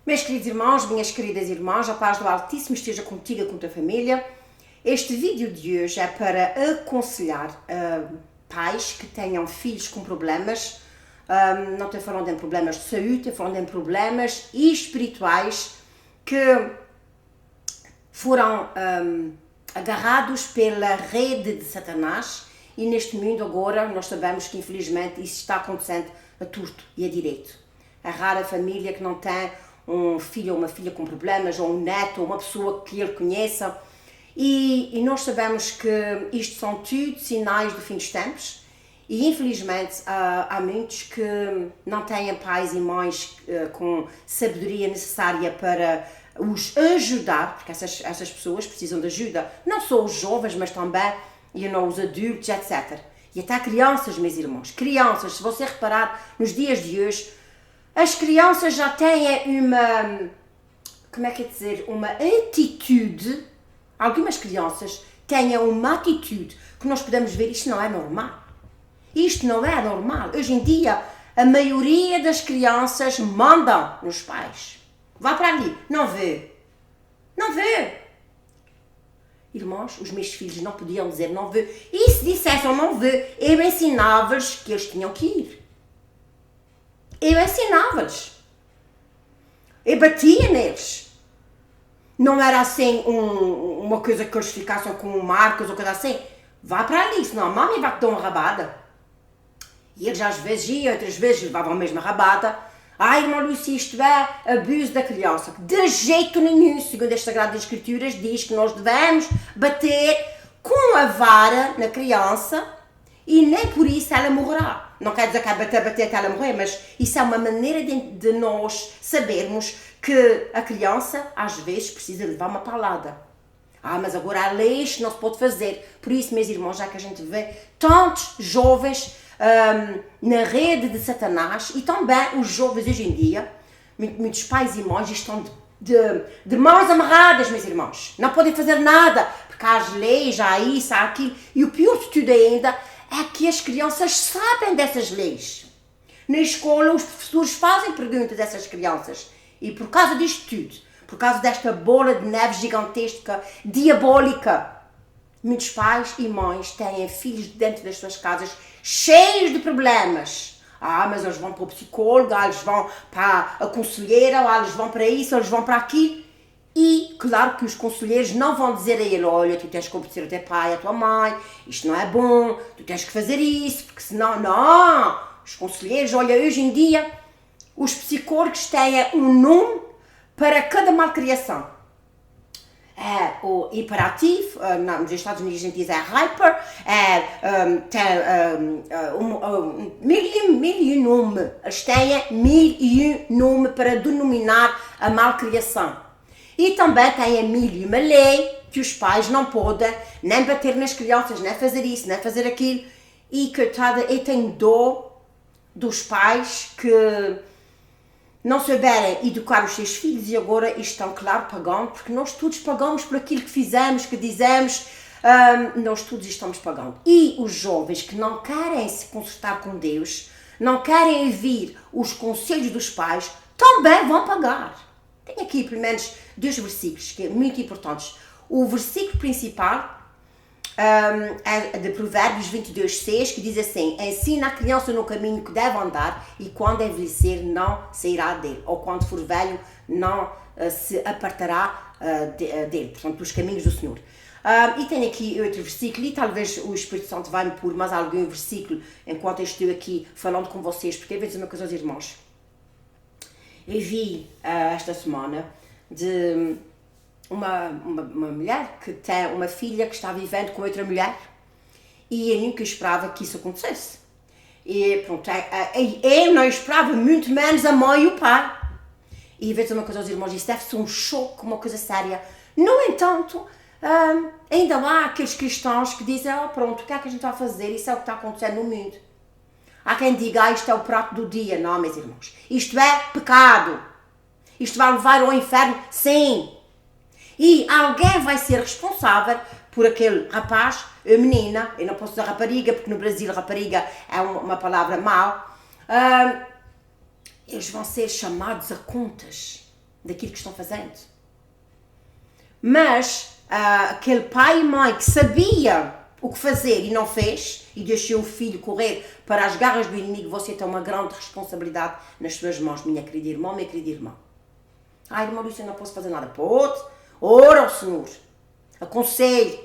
Meus queridos irmãos, minhas queridas irmãs, a paz do Altíssimo esteja contigo e com a tua família. Este vídeo de hoje é para aconselhar pais que tenham filhos com problemas. Não estou falando em problemas de saúde, estou falando em problemas espirituais que foram agarrados pela rede de Satanás, e neste mundo agora nós sabemos que infelizmente isso está acontecendo a torto e a direito. É rara a família que não tem um filho ou uma filha com problemas, ou um neto, ou uma pessoa que ele conheça, e nós sabemos que isto são tudo sinais do fim dos tempos, e infelizmente há muitos que não têm pais e mães com sabedoria necessária para os ajudar, porque essas pessoas precisam de ajuda, não só os jovens, mas também os adultos, etc. E até crianças, meus irmãos, crianças, se você reparar nos dias de hoje, as crianças já têm uma atitude, algumas crianças têm uma atitude que nós podemos ver, isto não é normal. Isto não é normal. Hoje em dia, a maioria das crianças mandam nos pais. Vá para ali, não vê. Não vê. Irmãos, os meus filhos não podiam dizer não vê. E se dissessem não vê, eu ensinava-lhes que eles tinham que ir. Eu ensinava-lhes. Eu batia neles. Não era assim uma coisa que eles ficassem com marcas ou coisa assim. Vá para ali, senão a mãe vai te dar uma rabada. E eles às vezes iam, outras vezes levavam a mesma rabada. Ai, irmã Lúcia, isto é abuso da criança. De jeito nenhum, segundo as Sagradas Escrituras, diz que nós devemos bater com a vara na criança e nem por isso ela morrerá. Não quer dizer que é bater até ela morrer, mas isso é uma maneira de nós sabermos que a criança às vezes precisa levar uma palada. Mas agora há leis que não se pode fazer. Por isso, meus irmãos, já que a gente vê tantos jovens na rede de Satanás, e também os jovens hoje em dia, muitos pais e mães estão de mãos amarradas, meus irmãos. Não podem fazer nada, porque há as leis, há isso, há aquilo. E o pior de tudo ainda é que as crianças sabem dessas leis. Na escola, os professores fazem perguntas a essas crianças. E por causa disto tudo, por causa desta bola de neve gigantesca, diabólica, muitos pais e mães têm filhos dentro das suas casas cheios de problemas. Mas eles vão para o psicólogo, eles vão para a conselheira, eles vão para isso, eles vão para aquilo. E claro que os conselheiros não vão dizer a ele: olha, tu tens que obedecer ao teu pai, à tua mãe, isto não é bom, tu tens que fazer isso, porque senão, não. Os conselheiros, olha, hoje em dia, os psicólogos têm um nome para cada malcriação. É o hiperativo, nos Estados Unidos a gente diz hyper, mil e um nome. Eles têm 1001 nome para denominar a malcriação. E também tem a 1001 lei que os pais não podem nem bater nas crianças, nem fazer isso, nem fazer aquilo. E coitada, eu tenho dó dos pais que não souberem educar os seus filhos e agora estão, claro, pagando, porque nós todos pagamos por aquilo que fizemos, que dizemos, nós todos estamos pagando. E os jovens que não querem se consertar com Deus, não querem ouvir os conselhos dos pais, também vão pagar. Tenho aqui pelo menos 2 versículos que são muito importantes. O versículo principal é de Provérbios 22:6, que diz assim: ensina a criança no caminho que deve andar, e quando envelhecer não sairá dele, ou quando for velho não se apartará dele, portanto, dos caminhos do Senhor. E tenho aqui outro versículo, e talvez o Espírito Santo vai-me pôr mais algum versículo enquanto eu estou aqui falando com vocês, porque eu vou dizer uma coisa aos irmãos. Eu vi esta semana de uma mulher que tem uma filha que está vivendo com outra mulher, e eu nunca esperava que isso acontecesse. E pronto, eu não esperava, muito menos a mãe e o pai. E vou dizer uma coisa aos irmãos, isso deve ser um choque, uma coisa séria. No entanto, ainda há aqueles cristãos que dizem: pronto, o que é que a gente vai fazer? Isso é o que está acontecendo no mundo. Há quem diga: isto é o prato do dia. Não, meus irmãos, isto é pecado. Isto vai levar ao inferno, sim. E alguém vai ser responsável por aquele rapaz, a menina, eu não posso dizer rapariga, porque no Brasil rapariga é uma palavra mau, eles vão ser chamados a contas. daquilo que estão fazendo. Mas aquele pai e mãe que sabia o que fazer e não fez, e deixou o filho correr para as garras do inimigo, você tem uma grande responsabilidade nas suas mãos, minha querida irmã, minha querida irmã. Irmã Lúcia, não posso fazer nada. Pode, ora ao Senhor, aconselhe.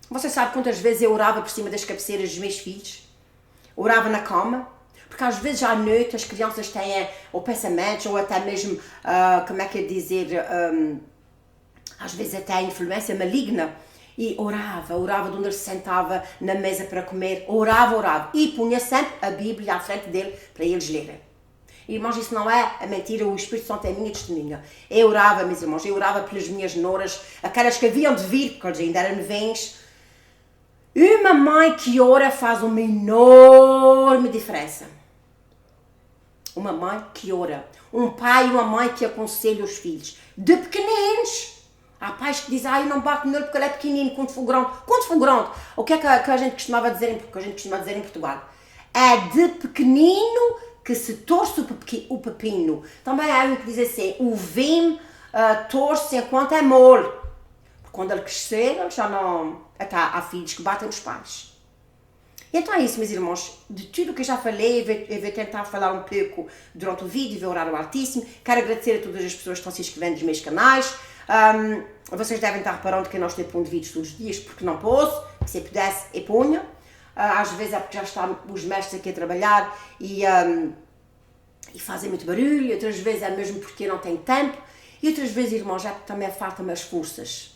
Você sabe quantas vezes eu orava por cima das cabeceiras dos meus filhos? Orava na cama? Porque às vezes à noite as crianças têm ou pensamentos, ou até mesmo, como é que é dizer, às vezes até a influência maligna. E orava de onde ele se sentava na mesa para comer, orava. E punha sempre a Bíblia à frente dele para eles lerem. Irmãos, isso não é a mentira, o Espírito Santo é a minha testemunha. Eu orava, meus irmãos, eu orava pelas minhas noras, aquelas que haviam de vir, porque eles ainda eram novinhos. Uma mãe que ora faz uma enorme diferença. Uma mãe que ora. Um pai e uma mãe que aconselham os filhos. De pequeninos. Há pais que dizem, eu não bato nele porque ele é pequenino, quando for grande. Quando for grande. O que é que a gente costumava dizer em Portugal? É de pequenino que se torce o pepino. Também há um que diz assim, o vinho torce enquanto é mole. Porque quando ele crescer, ele já não... Até há filhos que batem os pais. Então é isso, meus irmãos. De tudo o que eu já falei, eu vou tentar falar um pouco durante o vídeo, vou orar ao Altíssimo. Quero agradecer a todas as pessoas que estão se inscrevendo nos meus canais. Vocês devem estar reparando que eu não estou pondo vídeos todos os dias, porque não posso. Se eu pudesse, eu punha. Às vezes é porque já estão os mestres aqui a trabalhar e fazem muito barulho. Outras vezes é mesmo porque eu não tenho tempo. E outras vezes, irmãos, é porque também faltam-me as forças.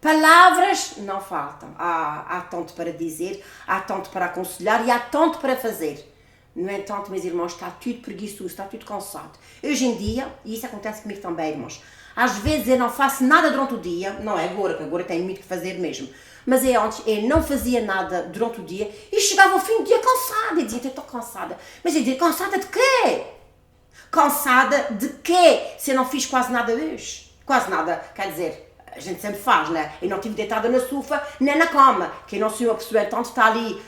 Palavras não faltam. Há tanto para dizer, há tanto para aconselhar e há tanto para fazer. No entanto, meus irmãos, está tudo preguiçoso, está tudo cansado. Hoje em dia, e isso acontece comigo também, irmãos, às vezes eu não faço nada durante o dia, não é agora, porque agora tenho muito que fazer mesmo, mas antes eu não fazia nada durante o dia e chegava ao fim do dia cansada. Eu dizia, eu estou cansada. Mas eu dizia, cansada de quê? Cansada de quê? Se eu não fiz quase nada hoje. Quase nada, quer dizer... A gente sempre faz, né? Eu não estive deitada na sofá, nem na cama. Quem não sou uma pessoa, tanto está ali.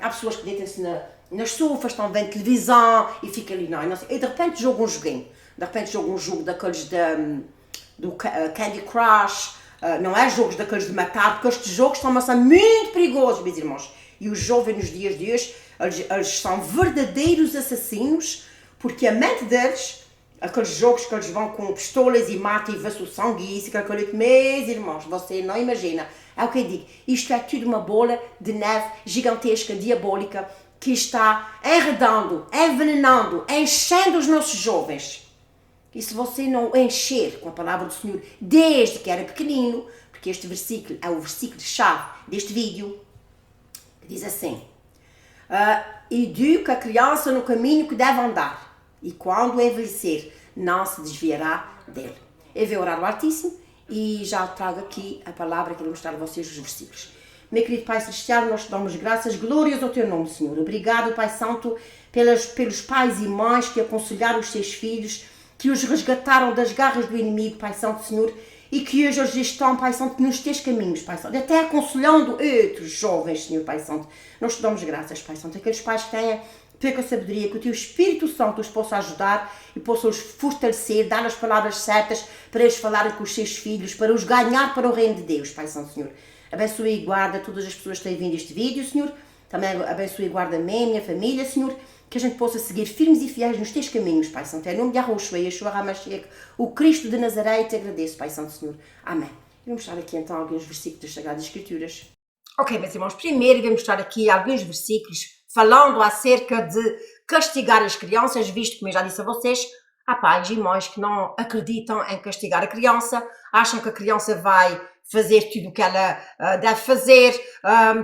Há pessoas que deitam-se nas sofas, estão vendo televisão e fica ali, não sei. E de repente jogo um joguinho. De repente jogo um jogo daqueles do Candy Crush. Não é jogos daqueles de matar, porque estes jogos estão a ser muito perigosos, meus irmãos. E os jovens nos dias de hoje, eles são verdadeiros assassinos, porque a mente deles... Aqueles jogos que eles vão com pistolas e matam e vê-se o sangue e isso, aquele meus irmãos, você não imagina. É o que eu digo, isto é tudo uma bola de neve gigantesca, diabólica, que está enredando, envenenando, enchendo os nossos jovens. E se você não encher com a palavra do Senhor desde que era pequenino, porque este versículo é o versículo-chave deste vídeo, que diz assim, educa a criança no caminho que deve andar. E quando envelhecer, não se desviará dele. Eu vou orar ao Altíssimo e já trago aqui a palavra que eu vou mostrar a vocês os versículos. Meu querido Pai Celestial, nós te damos graças, glórias ao teu nome, Senhor. Obrigado, Pai Santo, pelos pais e mães que aconselharam os seus filhos, que os resgataram das garras do inimigo, Pai Santo, Senhor, e que hoje eles estão, Pai Santo, nos teus caminhos, Pai Santo, até aconselhando outros jovens, Senhor, Pai Santo. Nós te damos graças, Pai Santo, aqueles pais que têm pouca sabedoria, que o teu Espírito Santo os possa ajudar e possa os fortalecer, dar as palavras certas para eles falarem com os seus filhos, para os ganhar para o reino de Deus, Pai Santo, Senhor. Abençoe e guarda todas as pessoas que têm vindo este vídeo, Senhor. Também abençoe e guarda a minha família, Senhor. Que a gente possa seguir firmes e fiéis nos teus caminhos, Pai Santo. Em nome de Yahushua, Yeshua HaMashiach, o Cristo de Nazaré, te agradeço, Pai Santo, Senhor. Amém. Vou mostrar aqui então alguns versículos das Sagradas Escrituras. Ok, meus irmãos, primeiro vou mostrar aqui alguns versículos falando acerca de castigar as crianças, visto, como eu já disse a vocês, há pais e mães que não acreditam em castigar a criança, acham que a criança vai fazer tudo o que ela deve fazer,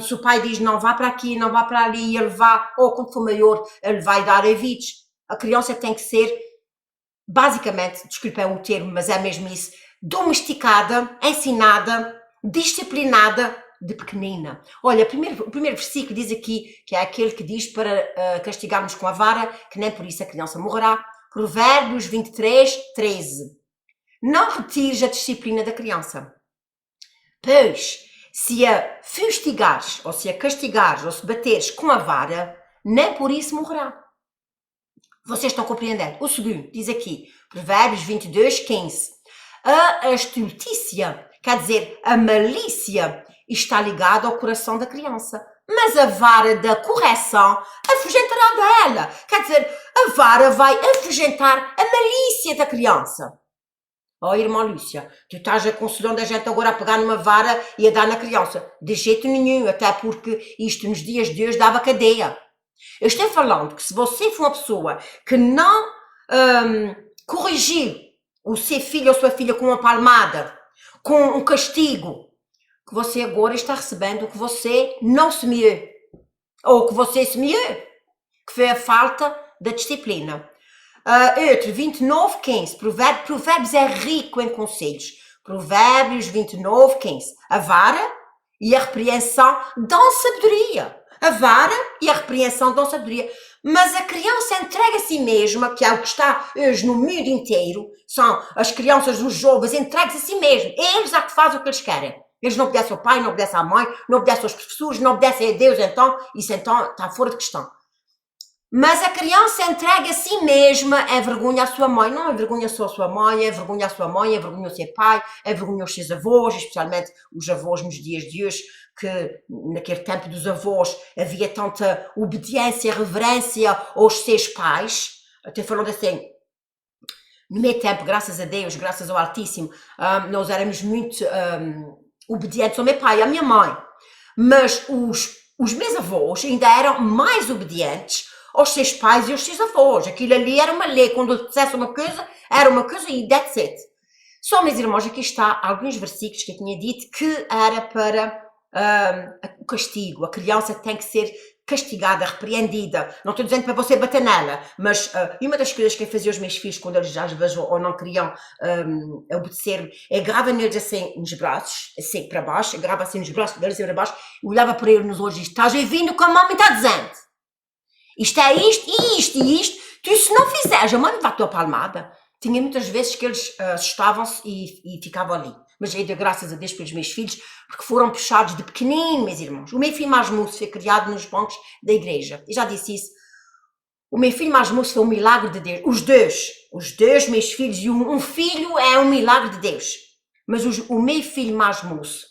se o pai diz não vá para aqui, não vá para ali, ele vá, ou quando for maior, ele vai dar avisos. A criança tem que ser, basicamente, desculpem o termo, mas é mesmo isso, domesticada, ensinada, disciplinada, de pequenina. Olha, o primeiro versículo diz aqui, que é aquele que diz para castigarmos com a vara, que nem por isso a criança morrerá. Provérbios 23, 13. Não retires a disciplina da criança, pois se a fustigares, ou se a castigares, ou se bateres com a vara, nem por isso morrerá. Vocês estão compreendendo? O segundo, diz aqui, Provérbios 22, 15. A astúcia, quer dizer, a malícia, está ligada ao coração da criança. Mas a vara da correção afugentará dela. Quer dizer, a vara vai afugentar a malícia da criança. Oh, irmã Lúcia, tu estás aconselhando a gente agora a pegar numa vara e a dar na criança. De jeito nenhum, até porque isto nos dias de hoje dava cadeia. Eu estou falando que se você for uma pessoa que não corrigiu o seu filho ou sua filha com uma palmada, com um castigo, que você agora está recebendo o que você não semeou, ou que você semeou, que foi a falta da disciplina. Outro, 29, 15. Provérbios é rico em conselhos. Provérbios 29, 15. A vara e a repreensão dão sabedoria. A vara e a repreensão dão sabedoria. Mas a criança entrega a si mesma, que é o que está hoje no mundo inteiro, são as crianças, os jovens, entregues a si mesmo. Eles é que fazem o que eles querem. Eles não obedecem ao pai, não obedecem à mãe, não obedecem aos professores, não obedecem a Deus, então, isso então está fora de questão. Mas a criança entrega a si mesma, é vergonha à sua mãe, não é vergonha só à sua mãe, é vergonha à sua mãe, é vergonha ao seu pai, é vergonha aos seus avós, especialmente os avós nos dias de hoje, que naquele tempo dos avós havia tanta obediência, reverência aos seus pais. Até falando assim, no meu tempo, graças a Deus, graças ao Altíssimo, nós éramos muito obedientes ao meu pai e à minha mãe. Mas os meus avós ainda eram mais obedientes aos seus pais e aos seus avós. Aquilo ali era uma lei. Quando eu dissesse uma coisa, era uma coisa e that's it. Só, meus irmãos, aqui está alguns versículos que eu tinha dito que era para o castigo. A criança tem que ser castigada, repreendida. Não estou dizendo para você bater nela, mas e uma das coisas que eu fazia aos meus filhos quando eles já vejam ou não queriam obedecer-me, é grava neles assim nos braços, assim para baixo, grava assim nos braços deles assim para bacho, olhava para ele nos olhos e disse, estás ouvindo o que a mãe está dizendo? Isto é isto, e isto, e isto. Tu se não fizeres, a mãe vai a tua palmada. Tinha muitas vezes que eles assustavam-se e ficavam ali. Mas eu dei graças a Deus pelos meus filhos, porque foram puxados de pequenino, meus irmãos. O meu filho mais moço foi criado nos bancos da igreja. Eu já disse isso. O meu filho mais moço foi um milagre de Deus. Os dois meus filhos, e um filho é um milagre de Deus. Mas o meu filho mais moço,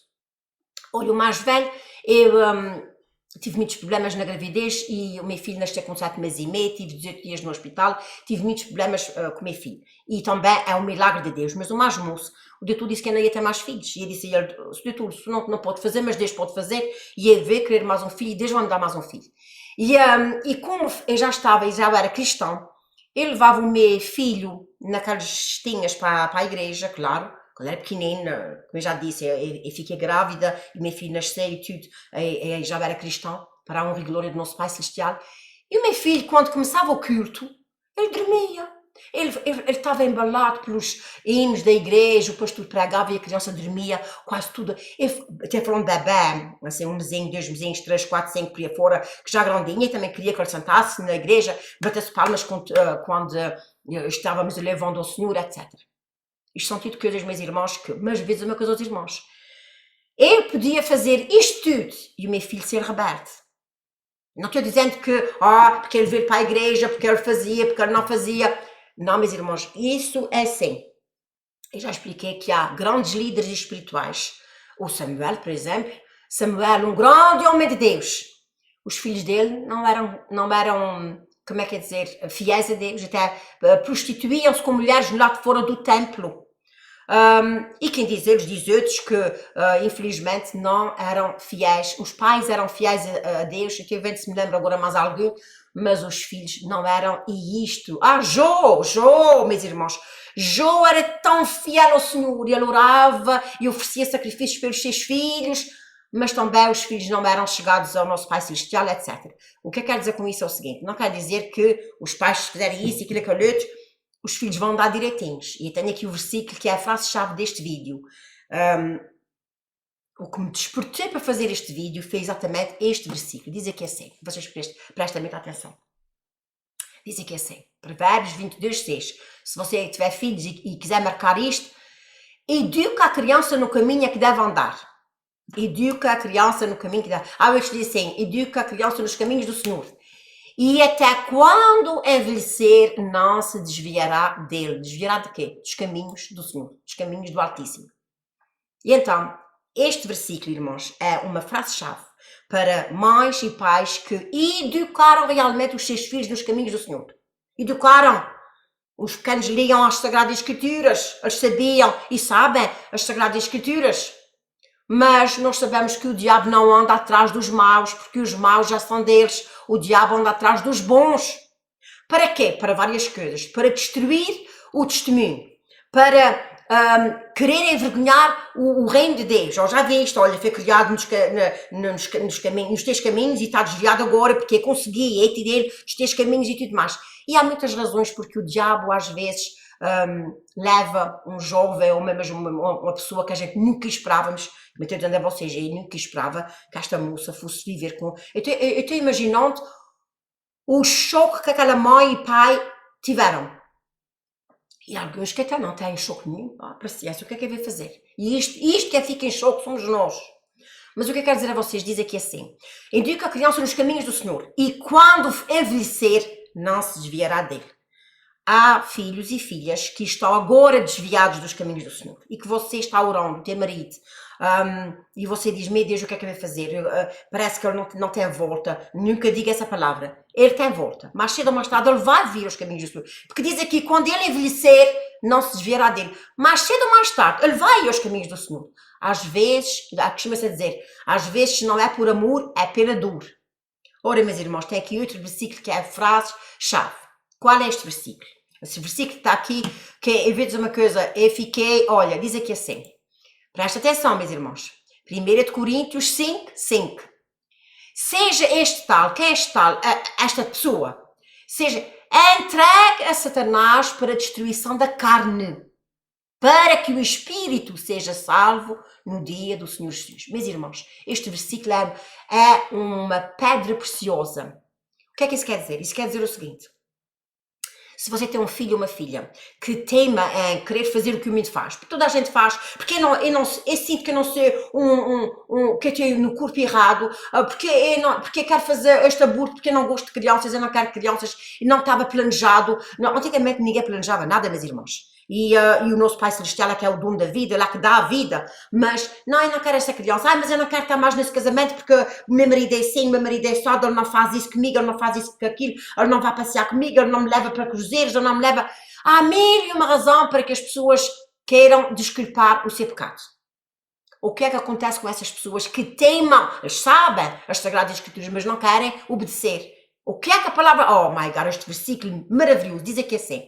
olha, o mais velho, eu tive muitos problemas na gravidez e o meu filho nasceu com 7 meses e meio, tive 18 dias no hospital, tive muitos problemas com o meu filho. E também é um milagre de Deus. Mas o mais moço, o doutor disse que eu não ia ter mais filhos. E eu disse a ele, doutor, isso não pode fazer, mas Deus pode fazer. E ele veio querer mais um filho e Deus vai me dar mais um filho. E como eu já era cristão, eu levava o meu filho naquelas cestinhas para a igreja, claro. Quando era pequenina, como eu já disse, eu fiquei grávida e meu filho nasceu e tudo, eu já era cristão, para a honra e glória do nosso Pai Celestial. E o meu filho, quando começava o culto, ele dormia. Ele estava embalado pelos hinos da igreja, o pastor pregava e a criança dormia quase tudo. Até falando de bebê, assim, um mesinho, 2 mesinhos, 3, 4, 5 por aí fora, que já grandinha, também queria que ele sentasse na igreja, batesse palmas quando estávamos levando ao Senhor, etc. Isto são tudo coisas, meus irmãos, que umas vezes uma coisa aos irmãos. Eu podia fazer isto tudo e o meu filho ser rebelde. Não estou dizendo que, porque ele veio para a igreja, porque ele fazia, porque ele não fazia. Não, meus irmãos, isso é assim. Eu já expliquei que há grandes líderes espirituais. O Samuel, por exemplo. Samuel, um grande homem de Deus. Os filhos dele não eram como é que é dizer, fiéis a Deus, até prostituíam-se com mulheres lá de fora do templo. E quem diz eles, diz outros que infelizmente não eram fiéis, os pais eram fiéis a Deus, aqui eu se me lembro agora mais alguém, mas os filhos não eram, e isto, Jó, meus irmãos, Jó era tão fiel ao Senhor, e ele orava e oferecia sacrifícios pelos seus filhos, mas também os filhos não eram chegados ao nosso Pai Celestial, etc. O que eu quero dizer com isso é o seguinte, não quer dizer que os pais fizerem isso e aquilo outro, os filhos vão dar direitinhos. E eu tenho aqui o versículo que é a frase-chave deste vídeo. O que me despertou para fazer este vídeo foi exatamente este versículo. Diz aqui assim, vocês prestem muita atenção. Diz aqui assim, Provérbios 22, 6. Se você tiver filhos e quiser marcar isto, educa a criança no caminho que deve andar. Educa a criança no caminho que deve andar. Outros dizem assim, educa a criança nos caminhos do Senhor. E até quando envelhecer não se desviará dele. Desviará de quê? Dos caminhos do Senhor, dos caminhos do Altíssimo. E então, este versículo, irmãos, é uma frase-chave para mães e pais que educaram realmente os seus filhos nos caminhos do Senhor. Educaram. Os pequenos liam as Sagradas Escrituras, eles sabiam e sabem as Sagradas Escrituras. Mas nós sabemos que o diabo não anda atrás dos maus, porque os maus já são deles. O diabo anda atrás dos bons. Para quê? Para várias coisas. Para destruir o testemunho. Para querer envergonhar o reino de Deus. Já viste, olha, foi criado nos teus caminhos e está desviado agora porque consegui, é tirar os teus caminhos e tudo mais. E há muitas razões porque o diabo às vezes leva um jovem ou mesmo uma pessoa que a gente nunca esperávamos, me estou dizendo a vocês, eu nunca esperava que esta moça fosse viver com... Eu estou imaginando o choque que aquela mãe e pai tiveram. E alguns que até não têm choque nenhum. Paciência, o que é que vai fazer? E isto que fica em choque somos nós. Mas o que eu quero dizer a vocês, diz aqui assim: educa a criança nos caminhos do Senhor, e quando envelhecer, não se desviará dele. Há filhos e filhas que estão agora desviados dos caminhos do Senhor, e que você está orando, teu marido, e você diz, meu Deus, o que é que vai fazer? Parece que ele não tem volta. Nunca diga essa palavra. Ele tem volta. Mais cedo ou mais tarde ele vai vir aos caminhos do Senhor. Porque diz aqui, quando ele envelhecer, não se desviará dele. Mais cedo ou mais tarde, ele vai aos caminhos do Senhor. Às vezes, costuma-se dizer, às vezes se não é por amor, é pela dor. Ora, meus irmãos, tem aqui outro versículo que é a frase-chave. Qual é este versículo? Esse versículo está aqui, que em vez de uma coisa, eu fiquei, olha, diz aqui assim. Presta atenção, meus irmãos. 1 Coríntios 5, 5. Seja este tal, quem é este tal? Esta pessoa. Seja entregue a Satanás para a destruição da carne, para que o espírito seja salvo no dia do Senhor Jesus. Meus irmãos, este versículo é uma pedra preciosa. O que é que isso quer dizer? Isso quer dizer o seguinte. Se você tem um filho ou uma filha que teima em querer fazer o que o mundo faz, porque toda a gente faz, porque eu sinto que eu não sou que eu tenho no corpo errado, porque eu quero fazer este aborto, porque eu não gosto de crianças, eu não quero crianças, e não estava planejado. Não, antigamente ninguém planejava nada, meus irmãos. E o nosso Pai Celestial é que é o dono da vida, ele é que dá a vida, mas não, eu não quero esta criança, mas eu não quero estar mais nesse casamento porque o meu marido é assim, o meu marido é só, ele não faz isso comigo, ele não faz isso com aquilo, ele não vai passear comigo, ele não me leva para cruzeiros, ele não me leva... Há mil e uma razão para que as pessoas queiram desculpar o seu pecado. O que é que acontece com essas pessoas que teimam, eles sabem as Sagradas Escrituras, mas não querem obedecer? O que é que a palavra... Oh my God, este versículo maravilhoso, diz aqui assim: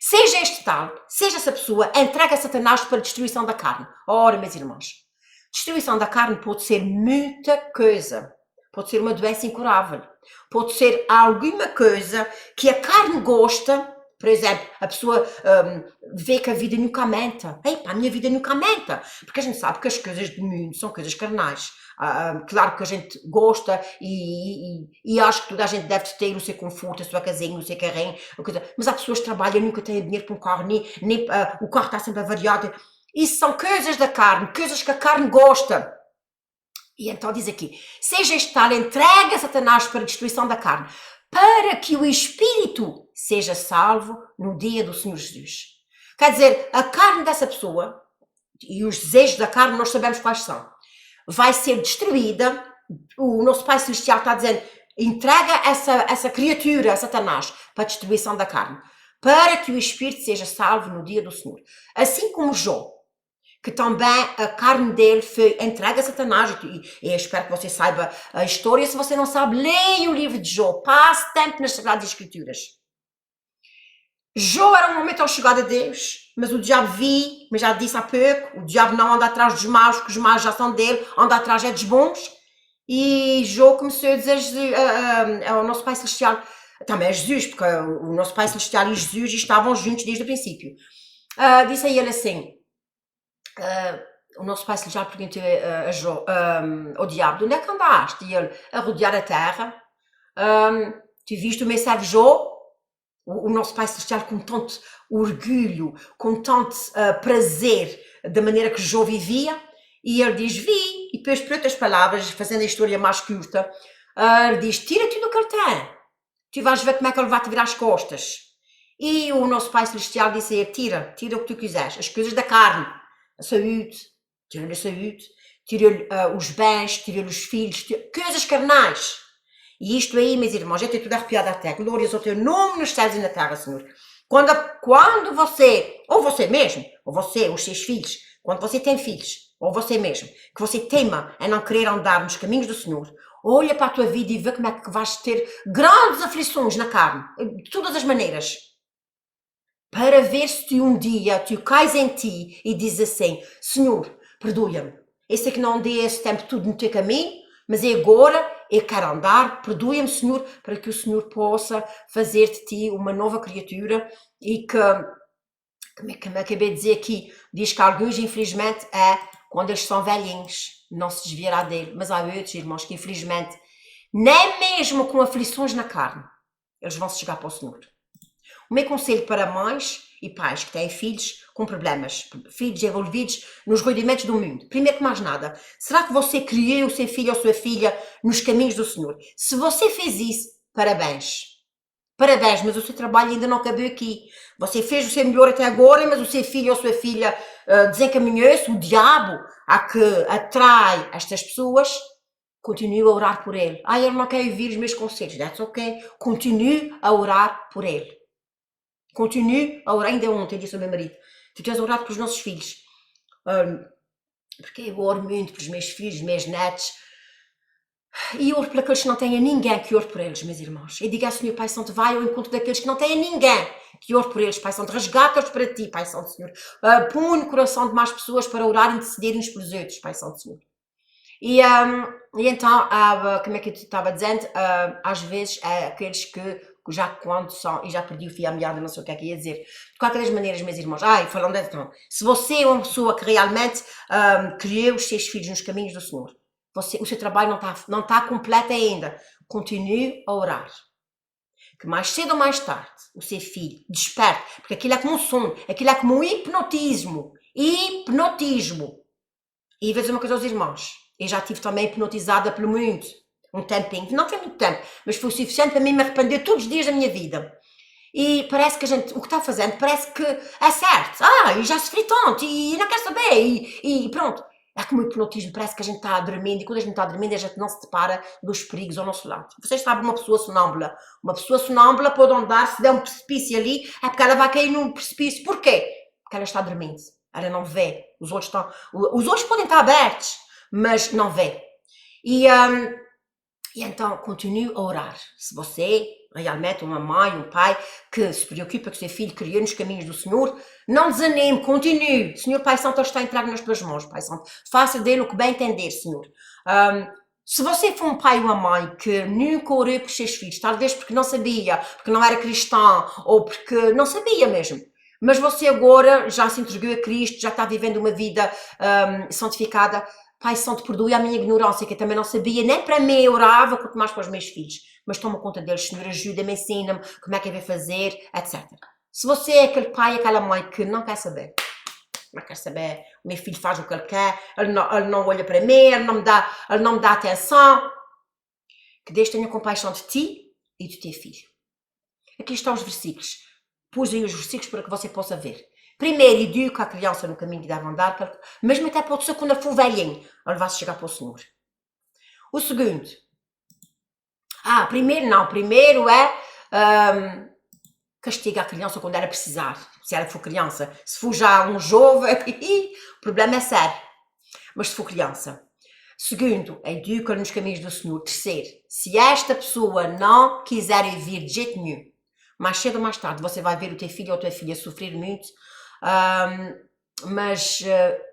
seja este tal, seja essa pessoa, entrega a Satanás para a destruição da carne. Ora, meus irmãos, destruição da carne pode ser muita coisa. Pode ser uma doença incurável. Pode ser alguma coisa que a carne gosta. Por exemplo, a pessoa vê que a vida nunca aumenta. A minha vida nunca aumenta. Porque a gente sabe que as coisas do mundo são coisas carnais. Claro que a gente gosta e acho que toda a gente deve ter o seu conforto, a sua casinha, o seu carrinho, mas há pessoas que trabalham e nunca têm dinheiro para um carro, nem o carro está sempre avariado. Isso são coisas da carne, coisas que a carne gosta. E então diz aqui, seja este tal, entregue a Satanás para a destruição da carne, para que o espírito seja salvo no dia do Senhor Jesus. Quer dizer, a carne dessa pessoa, e os desejos da carne nós sabemos quais são, vai ser destruída. O nosso Pai Celestial está dizendo, entrega essa criatura, a Satanás, para a destruição da carne, para que o espírito seja salvo no dia do Senhor. Assim como Jó, que também a carne dele foi entregue a Satanás, e eu espero que você saiba a história. Se você não sabe, leia o livro de Jó, passe tempo nas Sagradas Escrituras. Jó era um homem tão chegado a Deus, mas o diabo mas já disse há pouco, o diabo não anda atrás dos maus, porque os maus já são dele, anda atrás dos bons. E Jó começou a dizer ao nosso Pai Celestial, também a Jesus, porque o nosso Pai Celestial e Jesus estavam juntos desde o princípio. Disse a ele assim, o nosso Pai Celestial perguntou ao diabo, onde é que andaste? E ele, a rodear a terra. Tu viste o meu servo Jó? O nosso Pai Celestial com tanto orgulho, com tanto prazer da maneira que Jó vivia. E ele diz, vi. E depois, por outras palavras, fazendo a história mais curta, ele diz, tira tudo o que ele tem. tu vais ver como é que ele vai te virar as costas. E o nosso Pai Celestial disse a ele, tira o que tu quiseres, as coisas da carne, a saúde, tira-lhe a saúde, tira-lhe os bens, tira-lhe os filhos, coisas carnais. E isto aí, meus irmãos, já tem tudo arrepiado até. Glórias ao teu nome nos céus e na terra, Senhor. Quando você, ou você mesmo, ou você, os seus filhos, quando você tem filhos, ou você mesmo, que você tema em não querer andar nos caminhos do Senhor, olha para a tua vida e vê como é que vais ter grandes aflições na carne, de todas as maneiras, para ver se tu um dia, tu cais em ti e dizes assim, Senhor, perdoa-me, eu sei que não dei esse tempo tudo no teu caminho, mas agora eu quero andar, perdoa-me, Senhor, para que o Senhor possa fazer de ti uma nova criatura e que, como acabei de dizer aqui, diz que alguns, infelizmente, quando eles são velhinhos, não se desviará dele, mas há outros irmãos que, infelizmente, nem mesmo com aflições na carne, eles vão se chegar para o Senhor. O meu conselho para mães e pais que têm filhos com problemas, filhos envolvidos nos rudimentos do mundo. Primeiro que mais nada, será que você criou o seu filho ou sua filha nos caminhos do Senhor? Se você fez isso, parabéns. Parabéns, mas o seu trabalho ainda não acabou aqui. Você fez o seu melhor até agora, mas o seu filho ou sua filha desencaminhou-se, o diabo a que atrai estas pessoas, continue a orar por ele. Ele não quer ouvir os meus conselhos, that's ok. Continue a orar por ele. Continue a orar. Ainda ontem disse ao meu marido, tu tens orado pelos nossos filhos. Porque eu oro muito pelos meus filhos, meus netos. E oro por aqueles que não têm ninguém que ore por eles, meus irmãos. E diga ao Senhor, Pai Santo, vai ao encontro daqueles que não têm ninguém que ore por eles, Pai Santo. Resgata-os para ti, Pai Santo, Senhor. Põe no coração de mais pessoas para orar e intercederem uns pelos outros, Pai Santo, Senhor. E então, como é que eu estava dizendo, às vezes, aqueles que já quando são, e já perdi o fio à meada, não sei o que é que ia dizer. De qualquer das maneiras, meus irmãos, falando então, se você é uma pessoa que realmente criou os seus filhos nos caminhos do Senhor, o seu trabalho não está completo ainda, continue a orar. Que mais cedo ou mais tarde, o seu filho desperte, porque aquilo é como um sono, aquilo é como um hipnotismo. Hipnotismo. E vou dizer uma coisa aos irmãos, eu já estive também hipnotizada pelo mundo, um tempinho, não foi muito tempo, mas foi o suficiente para mim me arrepender todos os dias da minha vida. E parece que a gente, o que está fazendo, parece que é certo. E já sofri tanto, e não quer saber, e pronto. É como o hipnotismo, parece que a gente está dormindo, e quando a gente está dormindo, a gente não se depara dos perigos ao nosso lado. Vocês sabem, uma pessoa sonâmbula pode andar, se der um precipício ali, é porque ela vai cair num precipício. Porquê? Porque ela está dormindo, ela não vê. Os olhos podem estar abertos, mas não vê. E então, continue a orar. Se você realmente uma mãe, um pai que se preocupa com o seu filho criou nos caminhos do Senhor, não desanime, continue. Senhor Pai Santo, ele está entregue nas tuas mãos, Pai Santo. Faça dele o que bem entender, Senhor. Se você for um pai ou uma mãe que nunca orou por seus filhos, talvez porque não sabia, porque não era cristão, ou porque não sabia mesmo, mas você agora já se entregou a Cristo, já está vivendo uma vida santificada, Pai Santo, perdoe a minha ignorância, que eu também não sabia, nem para mim eu orava, quanto mais para os meus filhos. Mas toma conta deles, Senhor, ajuda-me, ensina-me como é que eu vou fazer, etc. Se você é aquele pai, aquela mãe que não quer saber, o meu filho faz o que ele quer, ele não olha para mim, ele não me dá atenção, que Deus tenha compaixão de ti e do teu filho. Aqui estão os versículos. Pus aí os versículos para que você possa ver. Primeiro, educa a criança no caminho que deve andar, mesmo até pode ser quando ele for velhinho, ele vai chegar para o Senhor. O segundo, primeiro é castiga a criança quando ela precisar, se ela for criança. Se for já um jovem, o problema é sério, mas se for criança. Segundo, educa nos caminhos do Senhor. Terceiro, se esta pessoa não quiser ouvir de jeito nenhum, mais cedo ou mais tarde você vai ver o teu filho ou a tua filha sofrer muito, mas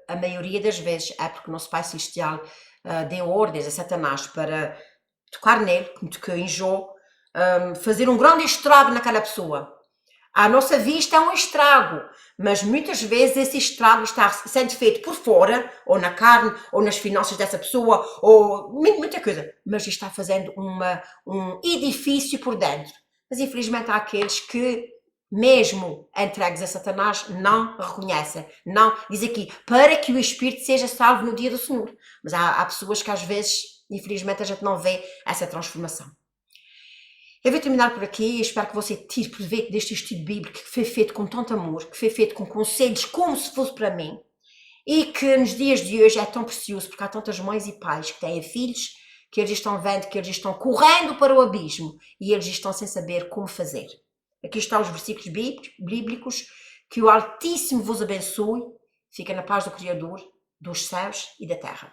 a maioria das vezes é porque o nosso Pai Celestial deu ordens a Satanás para tocar nele, como tocou em Jó, fazer um grande estrago naquela pessoa. À nossa vista é um estrago, mas muitas vezes esse estrago está sendo feito por fora, ou na carne, ou nas finanças dessa pessoa, ou muita coisa, mas está fazendo um edifício por dentro. Mas infelizmente há aqueles que, mesmo entregues a Satanás, não reconhecem. Não, diz aqui, para que o Espírito seja salvo no dia do Senhor. Mas há pessoas que às vezes, infelizmente, a gente não vê essa transformação. Eu vou terminar por aqui e espero que você tire proveito deste estudo bíblico que foi feito com tanto amor, que foi feito com conselhos como se fosse para mim e que nos dias de hoje é tão precioso porque há tantas mães e pais que têm filhos que eles estão vendo que eles estão correndo para o abismo e eles estão sem saber como fazer. Aqui estão os versículos bíblicos. Que o Altíssimo vos abençoe. Fica na paz do Criador, dos céus e da terra.